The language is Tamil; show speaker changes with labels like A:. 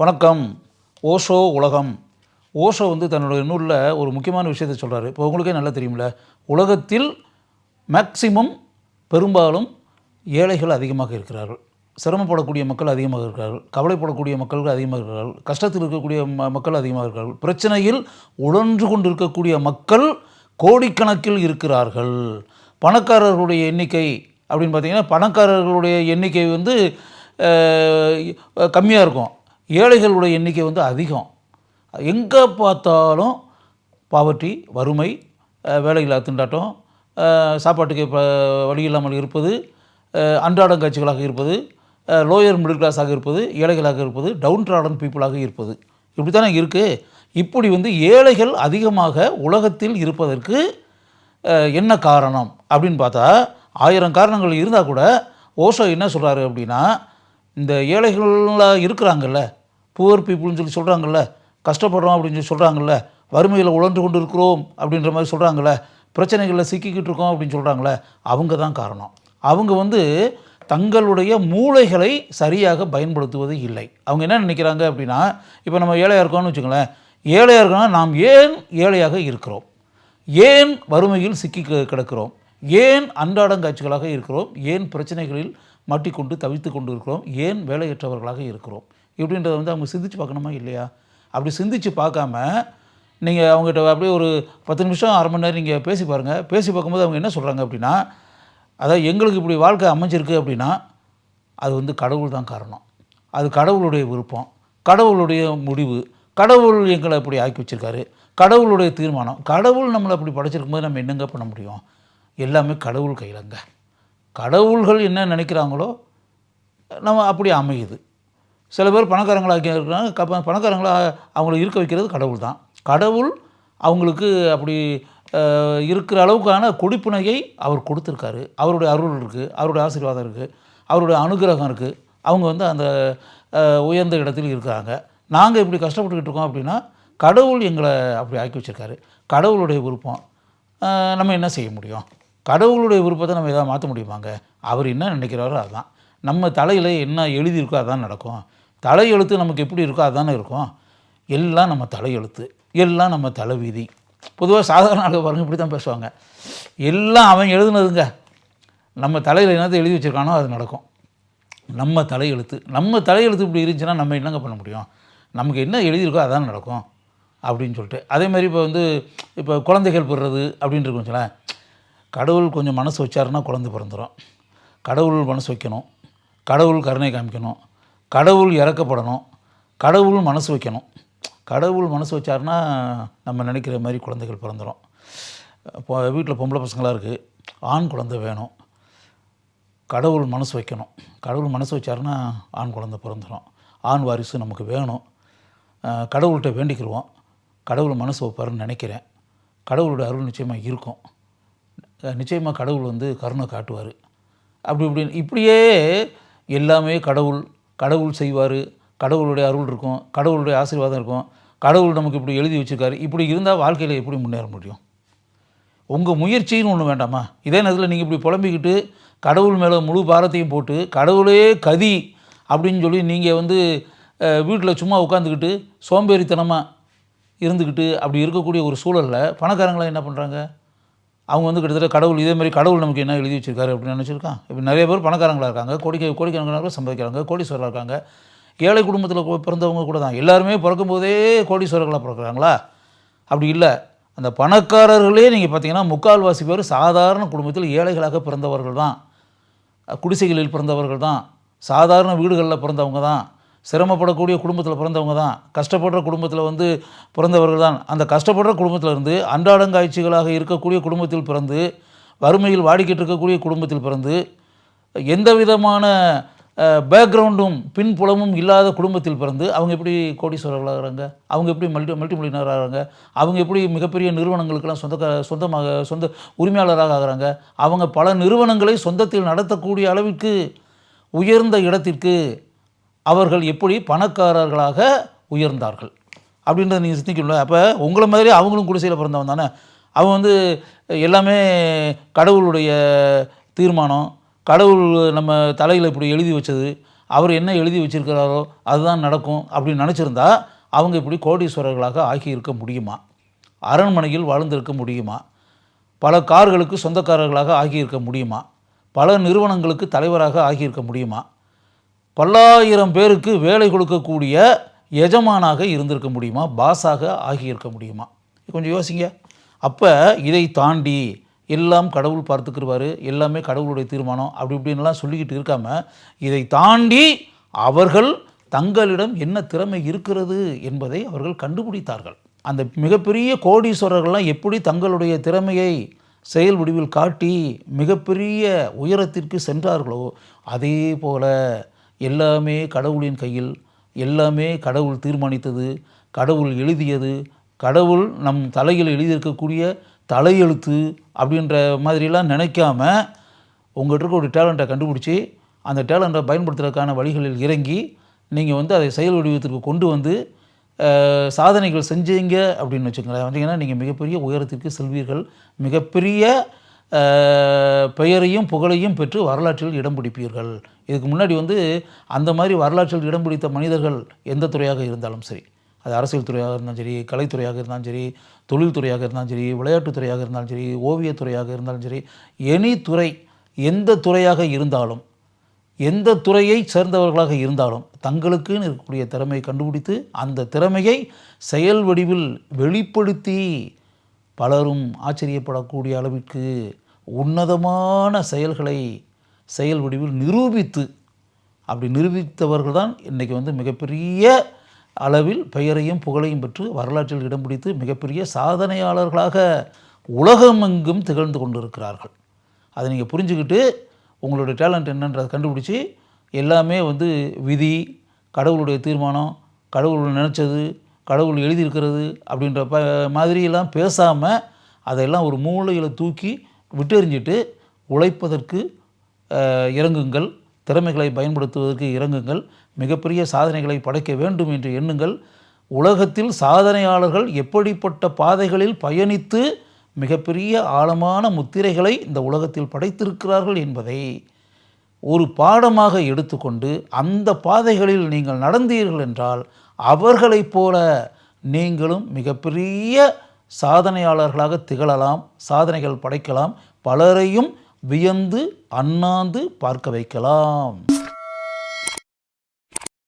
A: வணக்கம். ஓஷோ உலகம். ஓஷோ தன்னுடைய நூலில் ஒரு முக்கியமான விஷயத்தை சொல்கிறாரு. இப்போ உங்களுக்கே நல்லா தெரியுமில்ல, உலகத்தில் மேக்சிமம் பெரும்பாலும் ஏழைகள் அதிகமாக இருக்கிறார்கள், சிரமப்படக்கூடிய மக்கள் அதிகமாக இருக்கிறார்கள், கவலைப்படக்கூடிய மக்கள் அதிகமாக இருக்கிறார்கள், கஷ்டத்தில் இருக்கக்கூடிய மக்கள் அதிகமாக இருக்கிறார்கள், பிரச்சனையில் உழன்று கொண்டு இருக்கக்கூடிய மக்கள் கோடிக்கணக்கில் இருக்கிறார்கள். பணக்காரர்களுடைய எண்ணிக்கை அப்படின்னு பார்த்திங்கன்னா, பணக்காரர்களுடைய எண்ணிக்கை கம்மியாக இருக்கும், ஏழைகளுடைய எண்ணிக்கை அதிகம். எங்கே பார்த்தாலும் பாவர்ட்டி, வறுமை, வேலையில்லா திண்டாட்டம், சாப்பாட்டுக்கு வழி இல்லாமல் இருப்பது, அன்றாடம் காட்சிகளாக இருப்பது, லோயர் மிடில் கிளாஸாக இருப்பது, ஏழைகளாக இருப்பது, டவுன் ட்ராடன் பீப்புளாக இருப்பது, இப்படி தானே இருக்குது. இப்படி ஏழைகள் அதிகமாக உலகத்தில் இருப்பதற்கு என்ன காரணம் அப்படின்னு பார்த்தா 1000 காரணங்கள் இருந்தால் கூட ஓஷோ என்ன சொல்கிறாரு அப்படின்னா, இந்த ஏழைகளாக இருக்கிறாங்கல்ல, புவர் பீப்புள்னு சொல்கிறாங்கல்ல, கஷ்டப்படுறோம் அப்படின்னு சொல்கிறாங்கல்ல, வறுமையில் உழன்று கொண்டு இருக்கிறோம் அப்படின்ற மாதிரி சொல்கிறாங்கல்ல, பிரச்சனைகளில் சிக்கிக்கிட்டு இருக்கோம் அப்படின்னு சொல்கிறாங்களே, அவங்க தான் காரணம். அவங்க தங்களுடைய மூளைகளை சரியாக பயன்படுத்துவது இல்லை. அவங்க என்ன நினைக்கிறாங்க அப்படின்னா, இப்போ நம்ம ஏழையாக இருக்கோம்னு வச்சுக்கோங்களேன், ஏழையாக இருக்கோம்னா நாம் ஏன் ஏழையாக இருக்கிறோம், ஏன் வறுமையில் சிக்கி கிடக்கிறோம், ஏன் அன்றாடங்காட்சிகளாக இருக்கிறோம், ஏன் பிரச்சனைகளில் மாட்டிக்கொண்டு தவித்து கொண்டு இருக்கிறோம், ஏன் வேலையற்றவர்களாக இருக்கிறோம், இப்படின்றத அவங்க சிந்திச்சு பார்க்கணுமா இல்லையா? அப்படி சிந்திச்சு பார்க்காம நீங்கள் அவங்ககிட்ட அப்படியே ஒரு 10 நிமிஷம் அரை மணி நேரம் நீங்கள் பேசி பாருங்கள். பேசி பார்க்கும்போது அவங்க என்ன சொல்கிறாங்க அப்படின்னா, அதாவது எங்களுக்கு இப்படி வாழ்க்கை அமைஞ்சிருக்கு அப்படின்னா அது கடவுள் தான் காரணம், அது கடவுளுடைய விருப்பம், கடவுளுடைய முடிவு, கடவுள் எங்களை அப்படி ஆக்கி வச்சுருக்காரு, கடவுளுடைய தீர்மானம், கடவுள் நம்மளை அப்படி படைச்சிருக்கும்போது நம்ம என்னங்க பண்ண முடியும், எல்லாமே கடவுள் கையிலங்க. கடவுள்கள் என்ன நினைக்கிறாங்களோ நம்ம அப்படி அமையுது. சில பேர் பணக்காரங்களாக இருக்கிறாங்க, பணக்காரங்களாக அவங்கள இருக்க வைக்கிறது கடவுள் தான். கடவுள் அவங்களுக்கு அப்படி இருக்கிற அளவுக்கான கொடுப்பினையை அவர் கொடுத்துருக்காரு. அவருடைய அருள் இருக்குது, அவருடைய ஆசீர்வாதம் இருக்குது, அவருடைய அனுகிரகம் இருக்குது. அவங்க அந்த உயர்ந்த இடத்தில் இருக்கிறாங்க. நாங்கள் இப்படி கஷ்டப்பட்டுக்கிட்டு இருக்கோம் அப்படின்னா கடவுள் எங்களை அப்படி ஆக்கி வச்சுருக்காரு, கடவுளுடைய விருப்பம். நம்ம என்ன செய்ய முடியும்? கடவுளுடைய விருப்பத்தை நம்ம எதாவது மாற்ற முடியுமாங்க? அவர் என்ன நினைக்கிறாரோ அதுதான். நம்ம தலையில் என்ன எழுதியிருக்கோ அதுதான் நடக்கும். தலையெழுத்து நமக்கு எப்படி இருக்கோ அதுதானே இருக்கும். எல்லாம் நம்ம தலையெழுத்து, எல்லாம் நம்ம தலைவிதி. பொதுவாக சாதாரண ஆளுங்க பாருங்கள் இப்படி தான் பேசுவாங்க, எல்லாம் அவன் எழுதுனதுங்க, நம்ம தலையில் என்னத்தை எழுதி வச்சுருக்கானோ அது நடக்கும். நம்ம தலையெழுத்து இப்படி இருந்துச்சுன்னா நம்ம என்னங்க பண்ண முடியும்? நமக்கு என்ன எழுதியிருக்கோ அதான் நடக்கும் அப்படின்னு சொல்லிட்டு. அதேமாதிரி இப்போ குழந்தைகள் பெறுறது அப்படின்னு இருக்குன்னு கடவுள் கொஞ்சம் மனசு வச்சாருன்னா குழந்தை பிறந்துடும். கடவுள் மனசு வைக்கணும், கடவுள் கருணை காமிக்கணும், கடவுள் இறக்கப்படணும், கடவுள் மனசு வைக்கணும். கடவுள் மனசு வச்சாருன்னா நம்ம நினைக்கிற மாதிரி குழந்தைகள் பிறந்துடும். இப்போ வீட்டில் பொம்பளை பசங்களாக இருக்குது, ஆண் குழந்தை வேணும், கடவுள் மனசு வைக்கணும். கடவுள் மனசு வச்சாருன்னா ஆண் குழந்தை பிறந்துடும். ஆண் வாரிசு நமக்கு வேணும். கடவுள்கிட்ட வேண்டிக்கிடுவோம், கடவுள் மனசு வைப்பாருன்னு நினைக்கிறேன். கடவுளுடைய அருள் நிச்சயமாக இருக்கும், நிச்சயமாக கடவுள் கருணை காட்டுவார். இப்படியே எல்லாமே கடவுள் செய்வார், கடவுளுடைய அருள் இருக்கும், கடவுளுடைய ஆசீர்வாதம் இருக்கும், கடவுள் நமக்கு இப்படி எழுதி வச்சுருக்காரு. இப்படி இருந்தால் வாழ்க்கையில் எப்படி முன்னேற முடியும்? உங்கள் முயற்சின்னு ஒன்று வேண்டாமா? இதே நேரத்தில் நீங்கள் இப்படி புலம்பிக்கிட்டு கடவுள் மேலே முழு பாரத்தையும் போட்டு கடவுளே கதி அப்படின்னு சொல்லி நீங்கள் வீட்டில் சும்மா உட்காந்துக்கிட்டு சோம்பேறித்தனமாக இருந்துக்கிட்டு அப்படி இருக்கக்கூடிய ஒரு சூழலில் பணக்காரங்களாம் என்ன பண்ணுறாங்க? அவங்க கிட்டத்தட்ட கடவுள் இதேமாதிரி கடவுள் நமக்கு என்ன எழுதி வச்சுருக்காரு அப்படின்னு நினச்சிருக்கான். இப்போ நிறைய பேர் பணக்காரங்களாக இருக்காங்க, கோடிக்கணக்கான சம்பாதிக்கிறாங்க, கோடீஸ்வரராக இருக்காங்க. ஏழை குடும்பத்தில் பிறந்தவங்க கூட தான். எல்லாருமே பிறக்கும்போதே கோடீஸ்வரர்களாக பிறக்கிறாங்களா? அப்படி இல்லை. அந்த பணக்காரர்களே நீங்கள் பார்த்தீங்கன்னா முக்கால்வாசி பேர் சாதாரண குடும்பத்தில் ஏழைகளாக பிறந்தவர்கள் தான், குடிசைகளில் பிறந்தவர்கள் தான், சாதாரண வீடுகளில் பிறந்தவங்க தான், சிரமப்படக்கூடிய குடும்பத்தில் பிறந்தவங்க தான், கஷ்டப்படுற குடும்பத்தில் பிறந்தவர்கள் தான். அந்த கஷ்டப்படுற குடும்பத்தில் இருந்து அன்றாடங்காய்ச்சிகளாக இருக்கக்கூடிய குடும்பத்தில் பிறந்து, வறுமையில் வாடிக்கிட்டு இருக்கக்கூடிய குடும்பத்தில் பிறந்து, எந்த விதமான பேக்ரவுண்டும் பின்புலமும் இல்லாத குடும்பத்தில் பிறந்து அவங்க எப்படி கோடீஸ்வரர்களாகிறாங்க? அவங்க எப்படி மல்டி மில்லியனர் ஆகிறாங்க? அவங்க எப்படி மிகப்பெரிய நிறுவனங்களுக்கெல்லாம் சொந்த உரிமையாளராக ஆகிறாங்க? அவங்க பல நிறுவனங்களை சொந்தத்தில் நடத்தக்கூடிய அளவிற்கு உயர்ந்த இடத்திற்கு அவர்கள் எப்படி பணக்காரர்களாக உயர்ந்தார்கள் அப்படின்றத நீங்கள் சிந்திக்கணும். அப்போ உங்களை மாதிரி அவங்களும் குடிசையில் பிறந்தவன் தானே. அவன் எல்லாமே கடவுளுடைய தீர்மானம், கடவுள் நம்ம தலையில் இப்படி எழுதி வச்சது, அவர் என்ன எழுதி வச்சிருக்கிறாரோ அதுதான் நடக்கும் அப்படின்னு நினச்சிருந்தா அவங்க இப்படி கோடீஸ்வரர்களாக ஆகியிருக்க முடியுமா? அரண்மனையில் வாழ்ந்திருக்க முடியுமா? பல கார்களுக்கு சொந்தக்காரர்களாக ஆகியிருக்க முடியுமா? பல நிறுவனங்களுக்கு தலைவராக ஆகியிருக்க முடியுமா? பல்லாயிரம் பேருக்கு வேலை கொடுக்கக்கூடிய எஜமானாக இருந்திருக்க முடியுமா? பாஸாக ஆகியிருக்க முடியுமா? கொஞ்சம் யோசிங்க. அப்போ இதை தாண்டி எல்லாம் கடவுள் பார்த்துக்கிடுவார், எல்லாமே கடவுளுடைய தீர்மானம் அப்படி இப்படின்லாம் சொல்லிக்கிட்டு இருக்காமல், இதை தாண்டி அவர்கள் தங்களிடம் என்ன திறமை இருக்கிறது என்பதை அவர்கள் கண்டுபிடித்தார்கள். அந்த மிகப்பெரிய கோடீஸ்வரர்கள்லாம் எப்படி தங்களுடைய திறமையை செயல் வடிவில் காட்டி மிகப்பெரிய உயரத்திற்கு சென்றார்களோ அதே போல எல்லாமே கடவுளின் கையில், எல்லாமே கடவுள் தீர்மானித்தது, கடவுள் எழுதியது, கடவுள் நம் தலையில் எழுதியிருக்கக்கூடிய தலையெழுத்து அப்படின்ற மாதிரிலாம் நினைக்காம உங்கள்கிட்ட இருக்க ஒரு டேலண்ட்டை கண்டுபிடிச்சி அந்த டேலண்ட்டை பயன்படுத்துறதுக்கான வழிகளில் இறங்கி நீங்கள் அதை செயல் வடிவத்திற்கு கொண்டு வந்து சாதனைகள் செஞ்சீங்க அப்படின்னு வச்சுக்கோங்களேன். வந்தீங்கன்னா நீங்கள் மிகப்பெரிய உயரத்திற்கு செல்வீர்கள். மிகப்பெரிய பெயரையும் புகழையும் பெற்று வரலாற்றில் இடம் பிடிப்பீர்கள். இதுக்கு முன்னாடி அந்த மாதிரி வரலாற்றில் இடம் பிடித்த மனிதர்கள் எந்த துறையாக இருந்தாலும் சரி, அது அரசியல் துறையாக இருந்தாலும் சரி, கலைத்துறையாக இருந்தாலும் சரி, தொழில்துறையாக இருந்தாலும் சரி, விளையாட்டுத்துறையாக இருந்தாலும் சரி, ஓவியத்துறையாக இருந்தாலும் சரி, எனி துறை, எந்த துறையாக இருந்தாலும், எந்த துறையை சேர்ந்தவர்களாக இருந்தாலும் தங்களுக்குன்னு இருக்கக்கூடிய திறமையை கண்டுபிடித்து அந்த திறமையை செயல் வடிவில் வெளிப்படுத்தி பலரும் ஆச்சரியப்படக்கூடிய அளவிற்கு உன்னதமான செயல்களை செயல் வடிவில் நிரூபித்து அப்படி நிரூபித்தவர்கள் தான் இன்றைக்கி மிகப்பெரிய அளவில் பெயரையும் புகழையும் பெற்று வரலாற்றில் இடம் பிடித்து மிகப்பெரிய சாதனையாளர்களாக உலகமெங்கும் திகழ்ந்து கொண்டிருக்கிறார்கள். அதை நீங்கள் புரிஞ்சுக்கிட்டு உங்களுடைய டேலண்ட் என்னன்றதை கண்டுபிடிச்சி எல்லாமே விதி, கடவுளுடைய தீர்மானம், கடவுள் நினச்சது, கடவுள் எழுதியிருக்கிறது அப்படின்ற மாதிரியெல்லாம் பேசாமல் அதையெல்லாம் ஒரு மூலையில் தூக்கி விட்டெறிஞ்சிட்டு உழைப்பதற்கு இறங்குங்கள், திறமைகளை பயன்படுத்துவதற்கு இறங்குங்கள், மிகப்பெரிய சாதனைகளை படைக்க வேண்டும் என்று எண்ணுங்கள். உலகத்தில் சாதனையாளர்கள் எப்படிப்பட்ட பாதைகளில் பயணித்து மிகப்பெரிய ஆழமான முத்திரைகளை இந்த உலகத்தில் படைத்திருக்கிறார்கள் என்பதை ஒரு பாடமாக எடுத்துக்கொண்டு அந்த பாதைகளில் நீங்கள் நடந்தீர்கள் என்றால் அவர்களைப் போல நீங்களும் மிகப்பெரிய சாதனையாளர்களாக திகழலாம், சாதனைகள் படைக்கலாம், பலரையும் வியந்து அண்ணாந்து பார்க்க வைக்கலாம்.